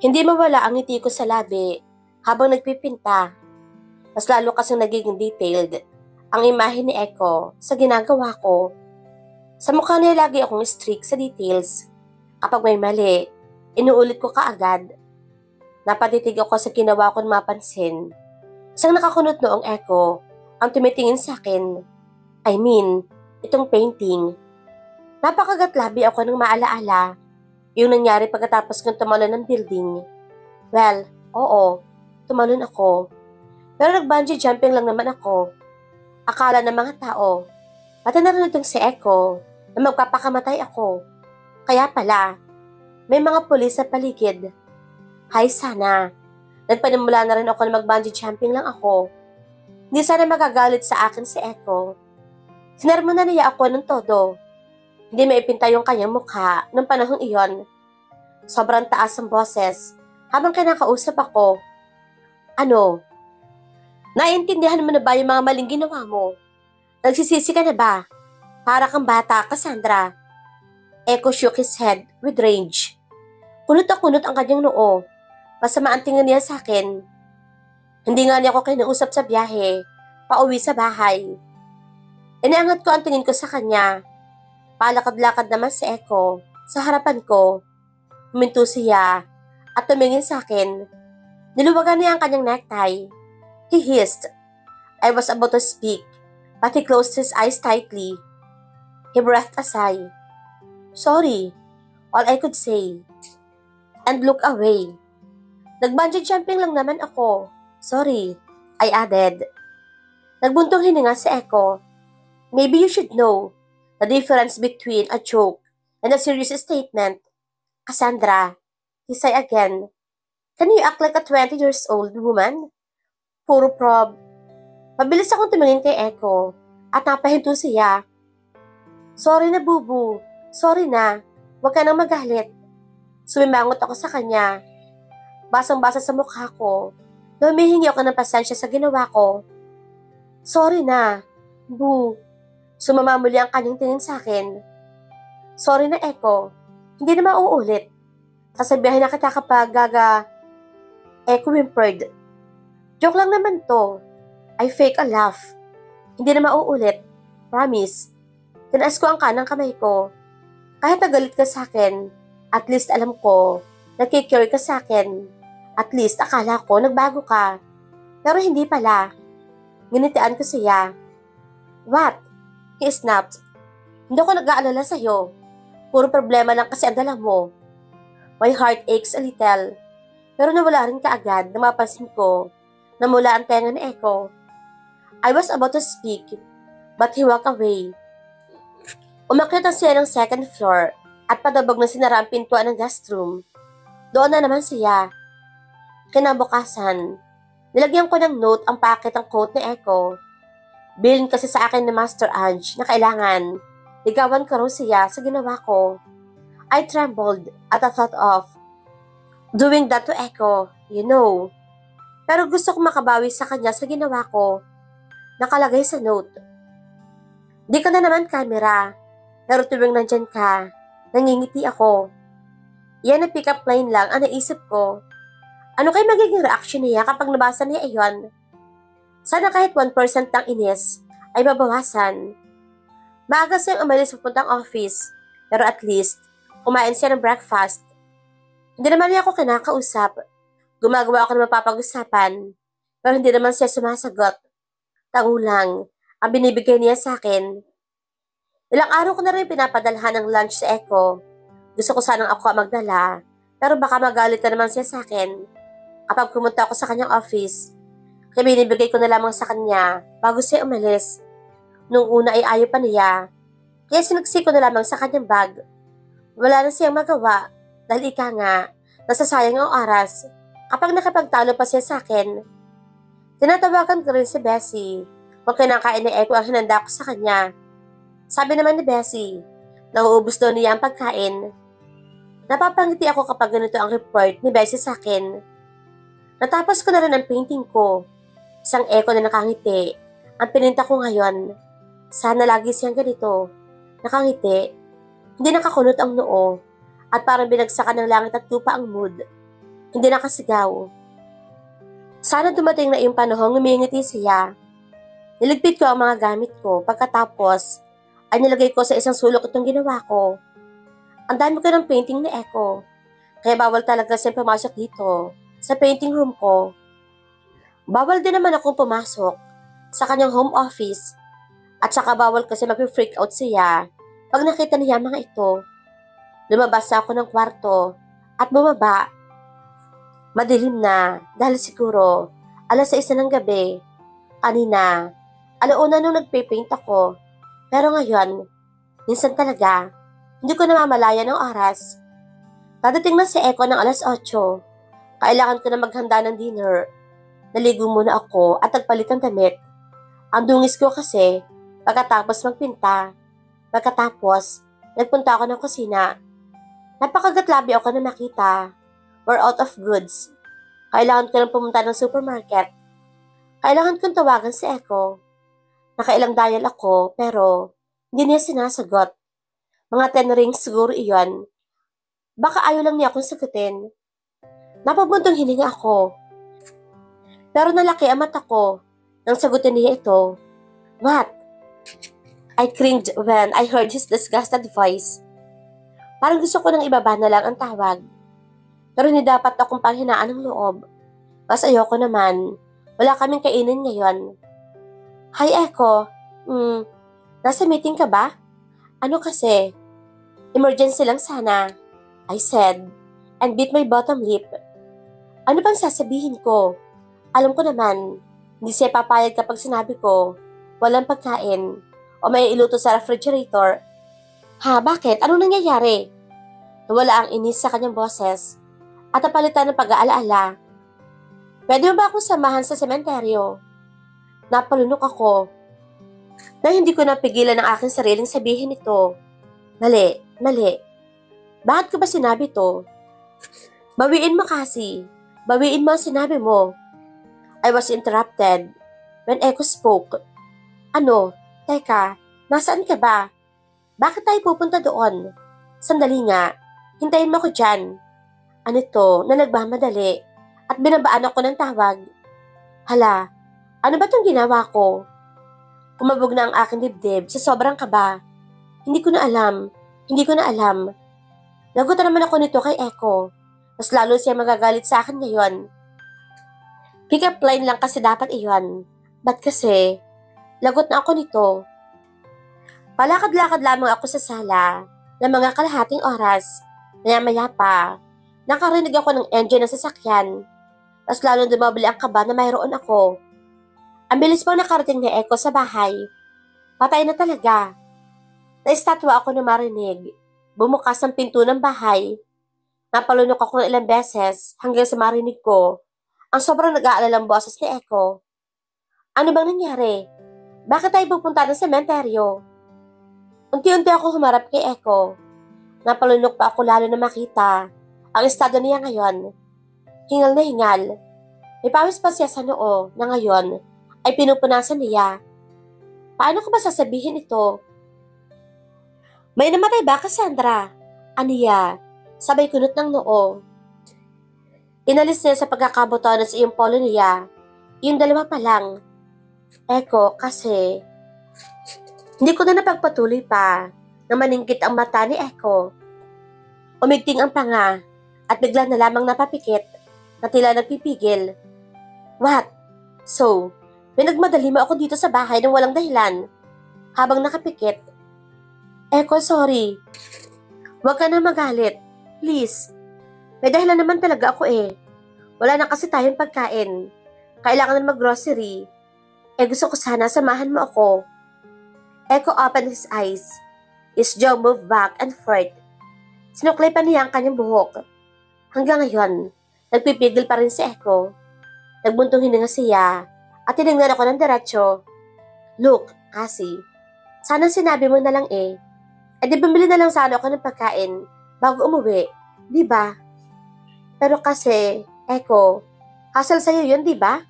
Hindi mawala ang ngiti ko sa labi habang nagpipinta. Mas lalo kasing nagiging detailed ang imahe ni Echo sa ginagawa ko. Sa mukha niya lagi akong strict sa details. Kapag may mali, inuulit ko kaagad. Napatitig ako sa ginawa ko mapansin. Isang nakakunot noong Echo ang tumitingin sa akin. I mean, itong painting. Napakagatlabi ako ng maalaala yung nangyari pagkatapos kong tumalon ng building. Well, oo, tumalon ako. Pero nag-bungee jumping lang naman ako. Akala ng mga tao, pati narinig si Echo na magpapakamatay ako. Kaya pala, may mga pulis sa paligid. Hay sana, nagpanimula na rin ako na mag-bungee jumping lang ako. Hindi sana magagalit sa akin si Echo. Sinermonan niya ako ng todo. Hindi maipinta yung kanyang mukha ng panahong iyon. Sobrang taas ang boses habang kinakausap ako. Ano? Naiintindihan mo na ba yung mga maling ginawa mo? Nagsisisi ka na ba? Para kang bata, Cassandra. Echo shook his head with rage. Kunot na kunot ang kanyang noo. Masama ang tingin niya sa akin. Hindi nga niya ako kinausap sa biyahe, pauwi sa bahay. Inaangat ko ang tingin ko sa kanya. Palakad-lakad naman si Echo sa harapan ko. Huminto siya at tumingin sa akin. Niluwagan niya ang kanyang necktie. He hissed. I was about to speak, but he closed his eyes tightly. He breathed a sigh. Sorry, all I could say. And look away. Nag-bungee jumping lang naman ako. Sorry, I added. Nagbuntong hininga si Echo. Maybe you should know the difference between a joke and a serious statement. Cassandra, he sighed again. Can you act like a 20 years old woman? Puro prob. Mabilis akong tumingin kay Echo at napahinto siya. Sorry na, Bubu. Sorry na. Huwag ka nang magalit. Sumimangot ako sa kanya. Basang-basa sa mukha ko na humihingi ako ng pasensya sa ginawa ko. Sorry na, Bu. Sumama muli ang kanyang tingin sa akin. Sorry na, Echo. Hindi na mauulit. Sasabihin na kita kapag Echo whimpered. Joke lang naman to. I fake a laugh. Hindi na mauulit. Promise. Tinaas ko ang kanang kamay ko. Kahit nagalit ka sa akin, at least alam ko, nagkikure ka sa akin. At least akala ko nagbago ka. Pero hindi pala. Ginitian ko siya. What? He snapped. Hindi ako nag-aalala sa'yo. Puro problema lang kasi ang dala mo. My heart aches a little. Pero nawala rin kaagad na mapansin ko na mula ang tenga ni Echo. I was about to speak, but he walked away. Umakyat ang siya ng second floor at padabog na sinara ang pintuan ng guest room. Doon na naman siya. Kinabukasan, nilagyan ko ng note ang packet ng coat ni Echo. Bilin kasi sa akin ni Master Ange na kailangan ligawan ko raw siya sa ginawa ko. I trembled at the thought of doing that to Echo, you know. Pero gusto kong makabawi sa kanya sa ginawa ko. Nakalagay sa note. Di ka na naman camera, pero tuwing nandyan ka, nangingiti ako. Yan ang pick-up line lang ang naisip ko. Ano kayo magiging reaction niya kapag nabasa niya iyon? Sana kahit 1% ng inis ay mabawasan. Maaga siyang umalis papuntang office, pero at least, kumain siya ng breakfast. Hindi naman niya ako kinakausap. Gumagawa ako ng mapapag-usapan, pero hindi naman siya sumasagot. Tangulang, ang binibigay niya sa akin. Ilang araw ko na rin pinapadalhan ng lunch sa Echo. Gusto ko sanang ako ang magdala, pero baka magalit na naman siya sa akin. Kapag pumunta ako sa kanyang office, kaya binibigay ko na lamang sa kanya bago siya umalis. Nung una ay ayaw pa niya, kaya sinagsi ko na lamang sa kanyang bag. Wala na siyang magawa dahil ika nga, nasasayang ang oras kapag nakapagtalo pa siya sa akin. Tinatawagan ko rin si Bessie kung kinakain ni Echo ang hinanda ko sa kanya. Sabi naman ni Bessie, nauubos daw niya ang pagkain. Napapangiti ako kapag ganito ang report ni Bessie sa akin. Natapos ko na rin ang painting ko. Isang Echo na nakangiti. Ang pininta ko ngayon. Sana lagi siyang ganito. Nakangiti. Hindi nakakunot ang noo. At parang binagsakan ng langit at lupa ang mood. hindi nakasigaw. Sana dumating na yung panahon ngumingiti siya. Niligpit ko ang mga gamit ko pagkatapos ay nilagay ko sa isang sulok itong ginawa ko. Ang dami ko ng painting ni Echo. Kaya bawal talaga siya pumasok dito sa painting room ko. Bawal din naman akong pumasok sa kanyang home office at saka bawal kasi mag-freak out siya pag nakita niya mga ito. Lumabas ako ng kwarto at bumaba. Madilim na dahil siguro 6:00 ng gabi. Kanina, 1:00 nung nagpe-paint ako. Pero ngayon, minsan talaga, hindi ko namamalayan ng oras. Dadating na si Echo ng 8:00. Kailangan ko na maghanda ng dinner. Naligo muna ako at nagpalit ng damit. Ang dungis ko kasi pagkatapos magpinta. Pagkatapos, nagpunta ako ng kusina. Napakagatlabi ako na makita. We're out of goods. Kailangan ko lang pumunta ng supermarket. Kailangan kong tawagan si Echo. Nakailang dial ako pero hindi niya sinasagot. Mga 10 rings siguro iyon. Baka ayaw lang niya akong sagutin. Napabuntong hininga ako. Pero nalaki ang mata ko nang sagutin niya ito. What? I cringed when I heard his disgusted voice. Parang gusto ko nang ibaba na lang ang tawag. Pero hindi dapat akong panghinaan ng loob. Mas ayoko naman. Wala kaming kainin ngayon. Hi Echo. Nasa meeting ka ba? Ano kasi? Emergency lang sana. I said, and bit my bottom lip. Ano bang sasabihin ko? Alam ko naman, hindi siya papayag kapag sinabi ko, walang pagkain, o may iluto sa refrigerator. Ha, bakit? Anong nangyayari? Nawala ang inis sa kanyang boses, at napalitan ng pag-aalaala. Pwede mo ba akong samahan sa sementeryo? Napalunok ako, na hindi ko napigilan ang aking sariling sabihin ito. Mali. Bakit ko ba sinabi to? Bawiin mo kasi. Bawiin mo ang sinabi mo. I was interrupted when Echo spoke. Ano? Teka, nasaan ka ba? Bakit tayo pupunta doon? Sandali nga, hintayin mo ko dyan. Ano to na nagmamadali at binabaan ako ng tawag? Hala, ano ba tong ginawa ko? Kumabog na ang aking dibdib sa sobrang kaba. Hindi ko na alam. Lagutan naman ako nito kay Echo. Mas lalo siya magagalit sa akin ngayon. Pick-up line lang kasi dapat iyon. Ba't kasi? Lagot na ako nito. Palakad-lakad lamang ako sa sala ng mga kalahating oras. Maya-maya pa, nakarinig ako ng engine ng sasakyan. Mas lalong dumabali ang kaba na mayroon ako. Ang bilis pang nakarating ni Echo sa bahay. Patay na talaga. Naistatwa ako na marinig. Bumukas ang pinto ng bahay. Napalunok ako ng ilang beses hanggang sa marinig ko ang sobrang nag-aalalang boses ni Echo. Ano bang nangyari? Bakit tayo pupunta ng sementeryo? Unti-unti ako humarap kay Echo. Napalunok pa ako lalo na makita ang estado niya ngayon. Hingal na hingal. May pawis pa siya sa noo na ngayon ay pinupunasan niya. Paano ko ba sasabihin ito? May namatay ba, Cassandra? Aniya, sabay kunot ng noo. Inalis niya sa pagkakabotones sa iyong polo niya. Yung dalawa pa lang. Echo, kasi hindi ko na napagpatuloy pa na maningkit ang mata ni Echo. Umigting ang panga at bigla na lamang napapikit na tila nagpipigil. What? So, pinagmadali mo ako dito sa bahay ng walang dahilan habang nakapikit. Echo, sorry. Huwag ka na magalit. Please. May dahilan naman talaga ako eh. Wala na kasi tayong pagkain. Kailangan na mag-grocery. Gusto ko sana samahan mo ako. Echo opened his eyes. His jaw moved back and forth. Sinuklay pa niya ang kanyang buhok. Hanggang ngayon, nagpipigil pa rin si Echo. Nagbuntong hininga siya at tinignan ako ng diretso. Look, Cassie, sana sinabi mo na lang eh. Di bumili na lang sana ako ng pagkain bago umuwi, di ba? Pero kasi, Echo, hassle sa'yo yun, di ba?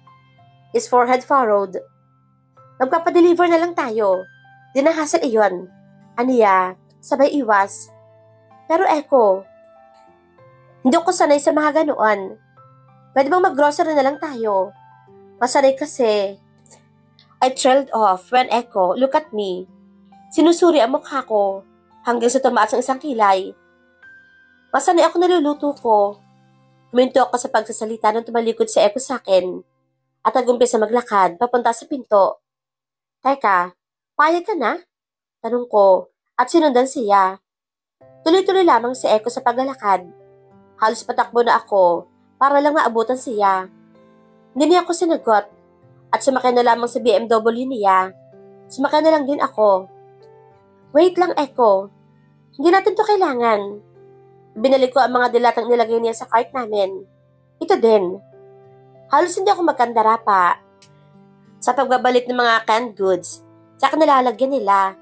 His forehead furrowed. Magpapadeliver na lang tayo. Di na hassle iyon. Aniya, sabay iwas. Pero Echo, hindi ko sanay sa mga ganoon. Pwede bang mag-grocery na lang tayo? Masanay kasi. I trailed off when Echo, look at me. Sinusuri ang mukha ko hanggang sa tumaas ang isang kilay. Masanay ako naluluto ko. Huminto ako sa pagsasalita nang tumalikod si Echo sa akin at nag-umpisa maglakad papunta sa pinto. Teka, payag ka na? Tanong ko at sinundan siya. Tuloy-tuloy lamang si Echo sa paglalakad. Halos patakbo na ako para lang maabutan siya. Hindi niya ako sinagot at sumakay na lamang sa BMW niya. Sumakay na lang din ako. Wait lang, Echo. Hindi natin to kailangan. Binalik ko ang mga dilatang nilagay niya sa cart namin. Ito din. Halos hindi ako magkandara pa. Sa pagbabalik ng mga canned goods, saka nilalagyan nila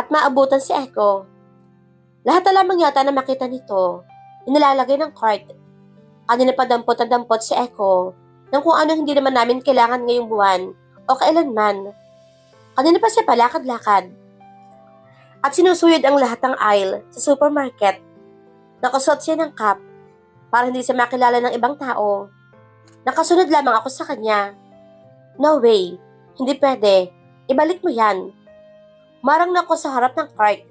at maabutan si Echo. Lahat na lamang yata na makita nito, inilalagay ng cart. Kanina pa dampot ang dampot si Echo ng kung ano hindi naman namin kailangan ngayong buwan o kailanman. Kanina pa siya palakad-lakad. At sinusuyod ang lahat ng aisle sa supermarket. Nakasuot siya ng cap para hindi siya makilala ng ibang tao. Nakasunod lamang ako sa kanya. No way, hindi pwede. Ibalik mo yan. Marang na ako sa harap ng cart.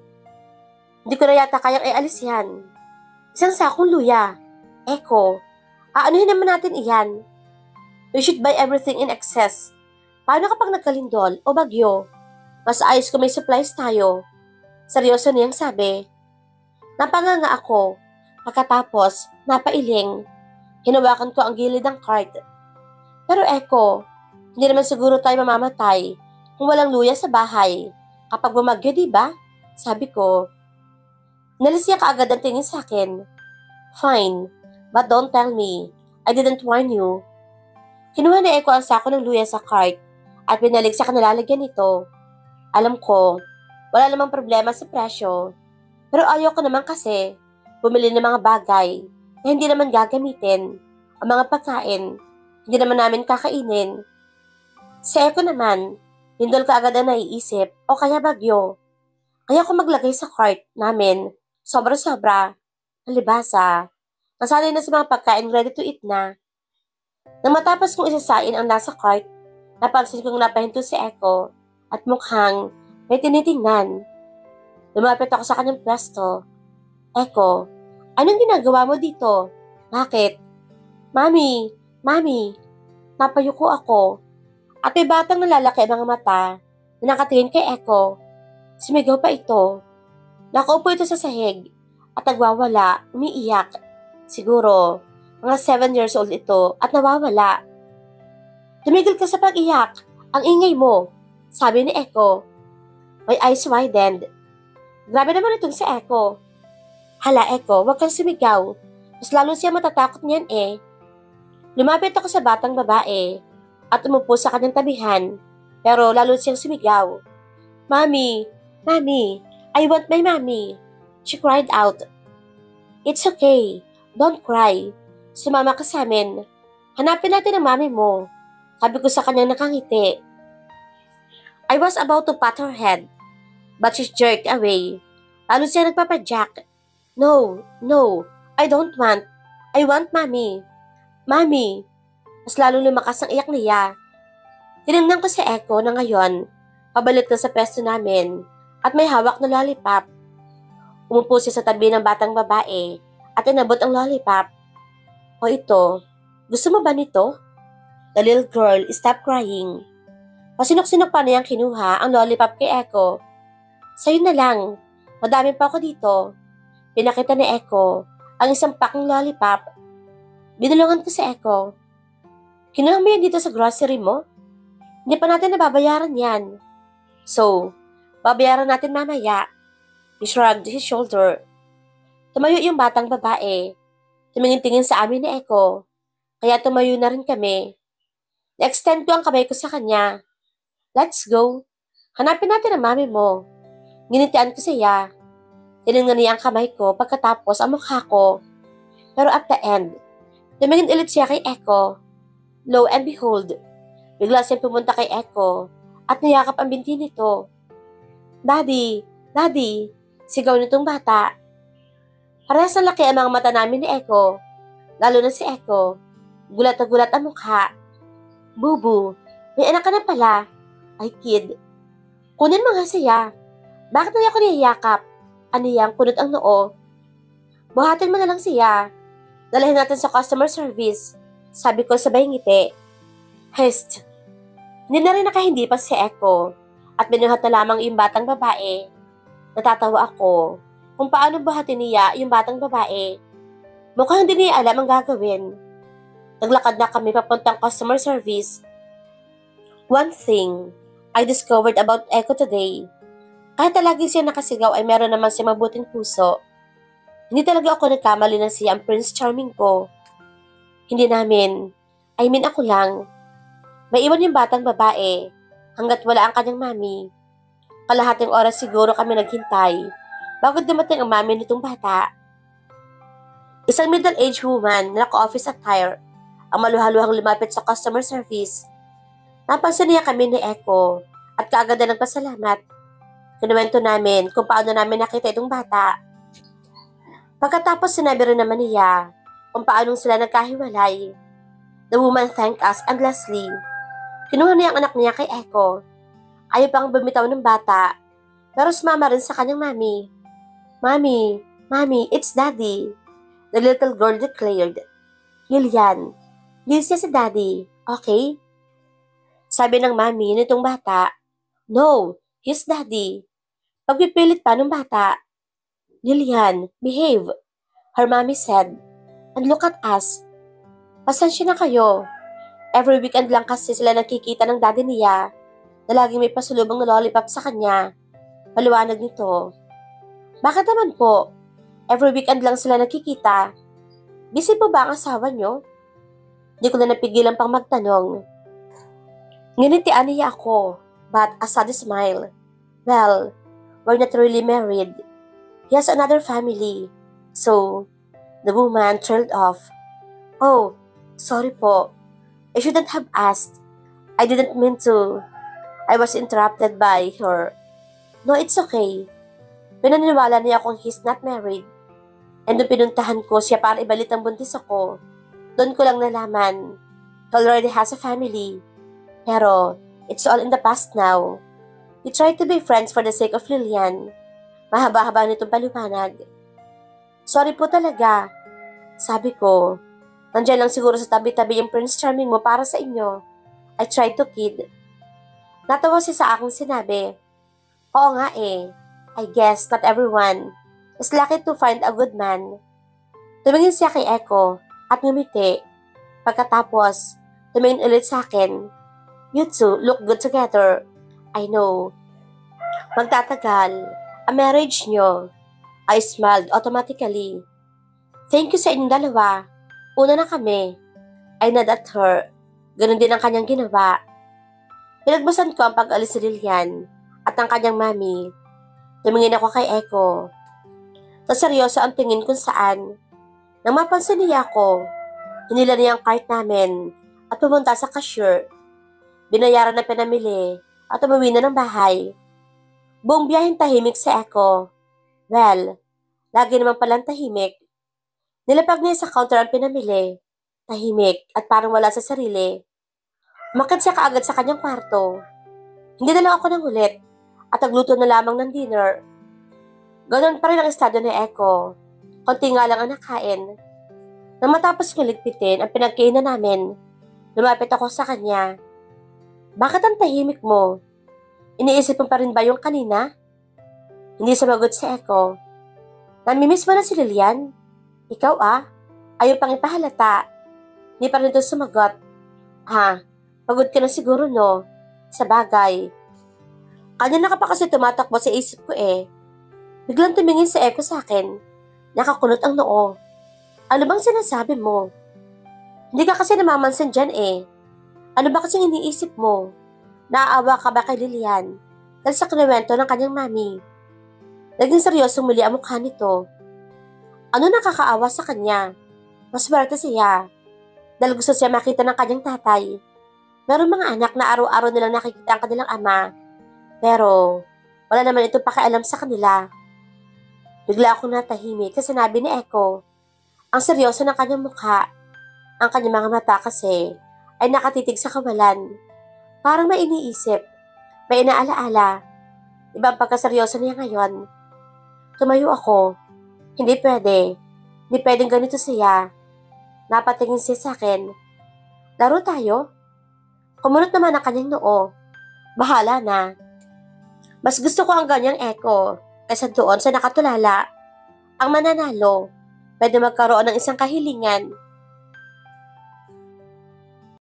Hindi ko na yata kayang ialis yan. Isang sakong luya. Echo, aanuhin naman natin iyan. We should buy everything in excess. Paano kapag nagkalindol o bagyo? Mas ayos kung may supplies tayo. Seryoso niyang sabi. Napanganga ako. Pagkatapos, napailing. Hinawakan ko ang gilid ng cart. Pero Echo, hindi naman siguro tayo mamamatay kung walang luya sa bahay. Kapag bumagyo, diba? Sabi ko. Nalis niya kaagad ang tingin sa akin. Fine, but don't tell me. I didn't warn you. Kinuha ni Echo ang sako ng luya sa cart at binalik sa kanilalagyan nito. Alam ko, wala namang problema sa presyo. Pero ayaw ko naman kasi bumili ng mga bagay na hindi naman gagamitin. Ang mga pagkain, hindi naman namin kakainin. Si Echo naman, lindol ka agad ang naiisip o kaya bagyo. Kaya ko maglagay sa cart namin, sobra-sobra, nalibasa. Nasanay na sa mga pagkain ready to eat na. Nang matapos kong isasain ang nasa cart, napansin kong napahinto si Echo at mukhang may tinitingnan. Lumapit ako sa kanyang pwesto. Echo, anong ginagawa mo dito? Bakit? Mami, napayuko ako. At may batang nalalaki ang mga mata na nakatingin kay Echo. Sumigaw pa ito. Nakaupo ito sa sahig at nagwawala, umiiyak. Siguro, mga 7 years old ito at nawawala. Tumigil ka sa pag-iyak. Ang ingay mo, sabi ni Echo. My eyes widened. Grabe naman itong si Echo. Hala Echo, huwag kang sumigaw. Mas lalo siya matatakot niyan eh. Lumapit ako sa batang babae at umupo sa kanyang tabihan. Pero lalo siyang sumigaw. Mommy, I want my mommy. She cried out. It's okay. Don't cry. Sumama ka sa amin. Hanapin natin ang mami mo. Sabi ko sa kanyang nakangiti. I was about to pat her head, but she jerked away. Lalo siya nagpapadyak. No, I don't want. I want mommy. Mommy. Mas lalong lumakas ang iyak niya. Tinignan ko si Echo na ngayon, pabalik na sa pwesto namin at may hawak na lollipop. Umupo siya sa tabi ng batang babae at inabot ang lollipop. O ito, gusto mo ba nito? The little girl stopped crying. Pasinok-sinok pa niyang kinuha ang lollipop kay Echo. Sa'yo na lang, madami pa ako dito. Pinakita ni Echo ang isang pack ng lollipop. Binulungan ko si Echo. Kinuha mo yan dito sa grocery mo? Hindi pa natin nababayaran yan. So, babayaran natin mamaya. He shrugged his shoulder. Tumayo yung batang babae. Tumingin-tingin sa amin ni Echo. Kaya tumayo na rin kami. Na-extend ko ang kamay ko sa kanya. Let's go. Hanapin natin ang mami mo. Ginitian ko siya. Tinignan niya ang kamay ko pagkatapos ang mukha ko. Pero at the end, tumingin ulit siya kay Echo. Lo and behold, bigla siyang pumunta kay Echo at niyakap ang binti nito. Daddy, sigaw nitong bata. Parehas na laki ang mga mata namin ni Echo, lalo na si Echo. Gulat na gulat ang mukha. Bubu, may anak ka na pala. Ay kid, kunin mo nga siya. Bakit na ako niyayakap? Ano yang kunot ang noo? Buhatin mo na lang siya. Dalahin natin sa customer service. Sabi ko sabay ngiti. Hest. Hindi na rin nakahindi pa si Echo. At binuhat na lamang yung batang babae. Natatawa ako kung paano buhatin niya yung batang babae. Mukhang hindi niya alam ang gagawin. Naglakad na kami papuntang customer service. One thing I discovered about Echo today, kahit lagi siya nakasigaw ay meron naman siya mabuting puso. Hindi talaga ako nagkamali na siya ang Prince Charming ko. Hindi namin, ako lang. May iwan yung batang babae hanggat wala ang kanyang mami. Kalahating oras siguro kami naghintay bago dumating ang mami nitong bata. Isang middle-aged woman na naka-office attire ang maluhaluhang lumapit sa customer service. Napansin niya kami ni Echo at kaagad na nagpasalamat. Kinuwento namin kung paano namin nakita itong bata. Pagkatapos sinabi rin naman niya kung paano sila nagkahiwalay. The woman thanked us endlessly. Kinuha niya ang anak niya kay Echo. Ayaw pang bumitaw ng bata, pero sumama rin sa kanyang mami. Mami, it's Daddy, the little girl declared. Lilian, lilis niya si Daddy, okay? Sabi ng mami nitong bata. No, he's Daddy. Pagpipilit pa ng bata. Lilian, behave, her mommy said. And look at us. Pasensya na kayo. Every weekend lang kasi sila nakikita ng daddy niya na laging may pasulubong na lollipop sa kanya. Maliwanag nito. Bakit naman po? Every weekend lang sila nakikita. Busy po ba ang asawa niyo? Hindi ko na napigilan pang magtanong. Nginitian niya ako, but a sad smile. Well, we're not really married. He has another family. So, the woman trailed off. Oh, sorry po. I shouldn't have asked. I didn't mean to. I was interrupted by her. No, it's okay. Pinaniwala niya akong he's not married. And nung pinuntahan ko siya para ibalit ang buntis ako, doon ko lang nalaman. He already has a family. Pero, it's all in the past now. We try to be friends for the sake of Lilian. Mahaba-haba nitong paliwanag. Sorry po talaga. Sabi ko, nandiyan lang siguro sa tabi-tabi yung Prince Charming mo para sa inyo. I tried to kid. Natawa siya sa aking sinabi. Oo nga eh. I guess not everyone is lucky to find a good man. Tumingin siya kay Echo at ngumiti. Pagkatapos, tumingin ulit sa akin. You two look good together. I know. Magtatagal ang marriage nyo. I smiled automatically. Thank you sa inyong dalawa. Una na kami. I nod at her. Ganon din ang kanyang ginawa. Pinagbasan ko ang pag-alis ni Lilian at ang kanyang mami. Tumingin ako kay Echo. Seryoso ang tingin kung saan. Nang mapansin niya ako, hinila niya ang cart namin at pumunta sa cashier. Binayaran na pinamili at umuwi na ng bahay. Buong biyaheng tahimik si Echo. Well, lagi naman palang tahimik. Nilapag niya sa counter ang pinamili. Tahimik at parang wala sa sarili. Umakyat siya kaagad sa kanyang kwarto. Hindi na lang ako nang ulit at nagluto na lamang ng dinner. Ganon pa rin ang estado ni Echo. Konti nga lang ang nakain. Nang matapos kong ligpitin ang pinagkainan namin, lumapit ako sa kanya. Bakit ang tahimik mo? Iniisip mo pa rin ba yung kanina? Hindi sumagot si Echo. Namimiss mo na si Lilian? Ikaw ayaw pang ipahalata. Hindi pa rin ito sumagot. Pagod ka na siguro no? Sa bagay. Kanina ka pa kasi tumatakbo sa isip ko eh. Biglang tumingin si Echo sa akin. Nakakulot ang noo. Ano bang sinasabi mo? Hindi ka kasi namamansin dyan eh. Ano ba kasing iniisip mo? Naaawa ka ba kay Lilian? Dahil sa kinuwento ng kanyang mami. Naging seryoso muli ang mukha nito. Ano nakakaawa sa kanya? Maswerte siya. Dahil gusto siya makita ng kanyang tatay. Meron mga anak na araw-araw nilang nakikita ang kanilang ama. Pero, wala naman ito pakialam sa kanila. Bigla akong natahimik kasi sinabi ni Echo. Ang seryoso ng kanyang mukha. Ang kanyang mga mata kasi ay nakatitig sa kawalan. Parang may iniisip, may inaalaala. Ibang pagkaseryoso niya ngayon. Tumayo ako. Hindi pwede. Hindi pwedeng ganito siya. Napatingin siya sa akin. Laro tayo? Kumunot naman ang kanyang noo. Bahala na. Mas gusto ko ang ganyang Echo kaysa doon sa nakatulala. Ang mananalo, pwede magkaroon ng isang kahilingan